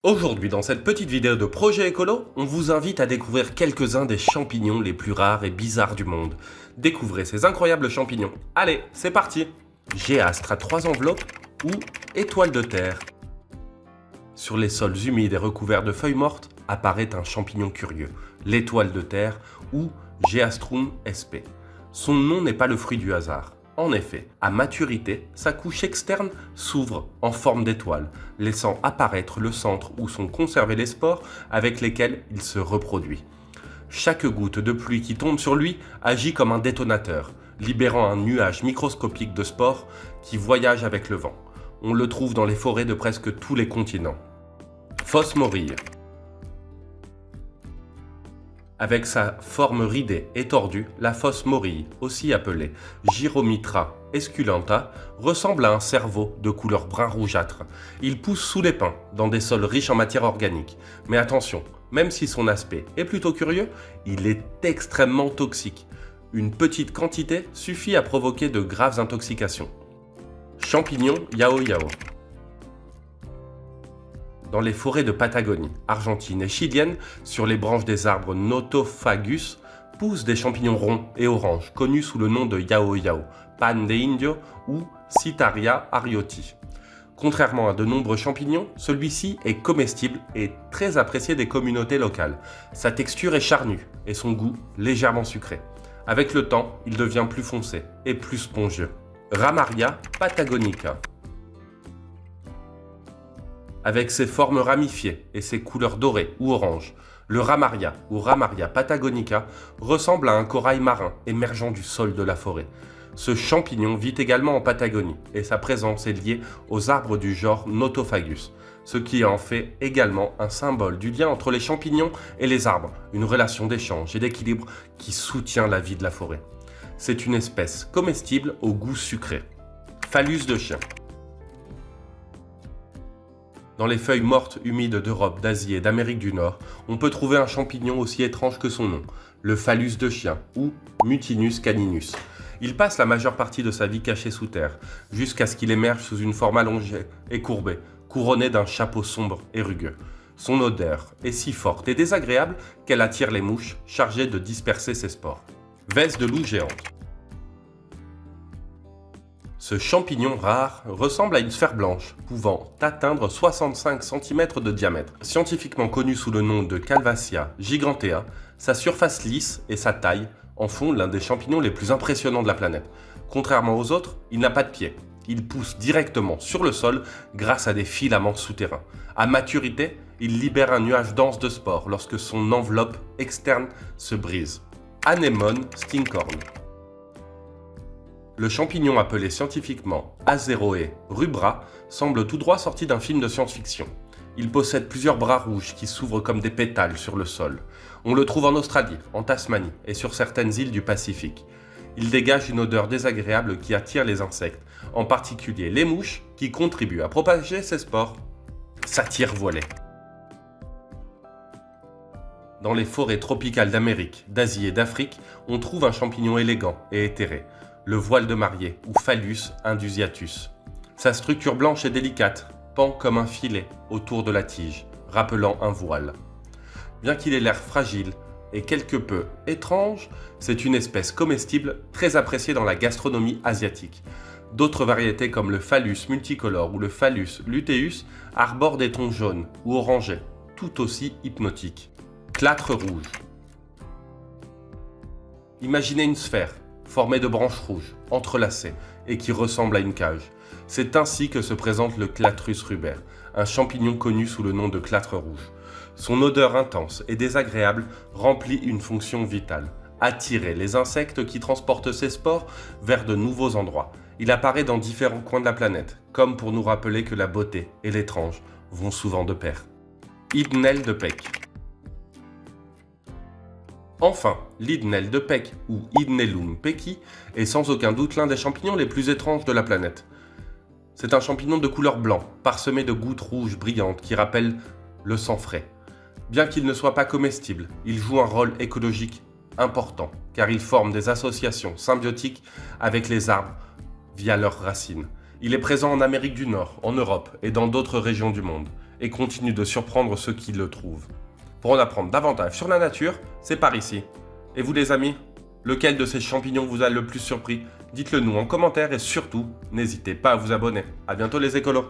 Aujourd'hui, dans cette petite vidéo de Projet Écolo, on vous invite à découvrir quelques-uns des champignons les plus rares et bizarres du monde. Découvrez ces incroyables champignons. Allez, c'est parti! Géastre à 3 enveloppes ou étoile de terre. Sur les sols humides et recouverts de feuilles mortes apparaît un champignon curieux, l'étoile de terre ou Geastrum sp. Son nom n'est pas le fruit du hasard. En effet, à maturité, sa couche externe s'ouvre en forme d'étoile, laissant apparaître le centre où sont conservés les spores avec lesquels il se reproduit. Chaque goutte de pluie qui tombe sur lui agit comme un détonateur, libérant un nuage microscopique de spores qui voyage avec le vent. On le trouve dans les forêts de presque tous les continents. Fosse morille. Avec sa forme ridée et tordue, la fosse morille, aussi appelée Gyromitra esculenta, ressemble à un cerveau de couleur brun rougeâtre. Il pousse sous les pins, dans des sols riches en matière organique. Mais attention, même si son aspect est plutôt curieux, il est extrêmement toxique. Une petite quantité suffit à provoquer de graves intoxications. Champignon Yao Yao. Dans les forêts de Patagonie, Argentine et chilienne, sur les branches des arbres Notophagus, poussent des champignons ronds et oranges, connus sous le nom de Yao Yao, Pan de Indio ou Citaria arioti. Contrairement à de nombreux champignons, celui-ci est comestible et très apprécié des communautés locales. Sa texture est charnue et son goût légèrement sucré. Avec le temps, il devient plus foncé et plus spongieux. Ramaria patagonica. Avec ses formes ramifiées et ses couleurs dorées ou oranges, le Ramaria ou Ramaria patagonica ressemble à un corail marin émergeant du sol de la forêt. Ce champignon vit également en Patagonie et sa présence est liée aux arbres du genre Notophagus, ce qui en fait également un symbole du lien entre les champignons et les arbres, une relation d'échange et d'équilibre qui soutient la vie de la forêt. C'est une espèce comestible au goût sucré. Phallus de chien. Dans les feuilles mortes humides d'Europe, d'Asie et d'Amérique du Nord, on peut trouver un champignon aussi étrange que son nom, le phallus de chien ou Mutinus caninus. Il passe la majeure partie de sa vie caché sous terre, jusqu'à ce qu'il émerge sous une forme allongée et courbée, couronnée d'un chapeau sombre et rugueux. Son odeur est si forte et désagréable qu'elle attire les mouches chargées de disperser ses spores. Vesse de loup géante. Ce champignon rare ressemble à une sphère blanche, pouvant atteindre 65 cm de diamètre. Scientifiquement connu sous le nom de Calvacia gigantea, sa surface lisse et sa taille en font l'un des champignons les plus impressionnants de la planète. Contrairement aux autres, il n'a pas de pieds. Il pousse directement sur le sol grâce à des filaments souterrains. À maturité, il libère un nuage dense de spores lorsque son enveloppe externe se brise. Anémone stinkhorn. Le champignon appelé scientifiquement Azeroe rubra semble tout droit sorti d'un film de science-fiction. Il possède plusieurs bras rouges qui s'ouvrent comme des pétales sur le sol. On le trouve en Australie, en Tasmanie et sur certaines îles du Pacifique. Il dégage une odeur désagréable qui attire les insectes, en particulier les mouches qui contribuent à propager ses spores. Satyre voilée. Dans les forêts tropicales d'Amérique, d'Asie et d'Afrique, on trouve un champignon élégant et éthéré, le voile de mariée ou Phallus indusiatus. Sa structure blanche est délicate, pend comme un filet autour de la tige, rappelant un voile. Bien qu'il ait l'air fragile et quelque peu étrange, c'est une espèce comestible très appréciée dans la gastronomie asiatique. D'autres variétés comme le Phallus multicolore ou le Phallus luteus arborent des tons jaunes ou orangés, tout aussi hypnotiques. Clatre rouge. Imaginez une sphère formée de branches rouges, entrelacées et qui ressemble à une cage. C'est ainsi que se présente le Clatrus ruber, un champignon connu sous le nom de clatre rouge. Son odeur intense et désagréable remplit une fonction vitale, attirer les insectes qui transportent ses spores vers de nouveaux endroits. Il apparaît dans différents coins de la planète, comme pour nous rappeler que la beauté et l'étrange vont souvent de pair. Hydnel de Peck. Enfin, l'Hydnel de Peck ou Hydnelum pecki est sans aucun doute l'un des champignons les plus étranges de la planète. C'est un champignon de couleur blanc, parsemé de gouttes rouges brillantes qui rappellent le sang frais. Bien qu'il ne soit pas comestible, il joue un rôle écologique important, car il forme des associations symbiotiques avec les arbres via leurs racines. Il est présent en Amérique du Nord, en Europe et dans d'autres régions du monde. et continue de surprendre ceux qui le trouvent. Pour en apprendre davantage sur la nature, c'est par ici. Et vous les amis, lequel de ces champignons vous a le plus surpris? Dites-le nous en commentaire et surtout, n'hésitez pas à vous abonner. A bientôt les écolos!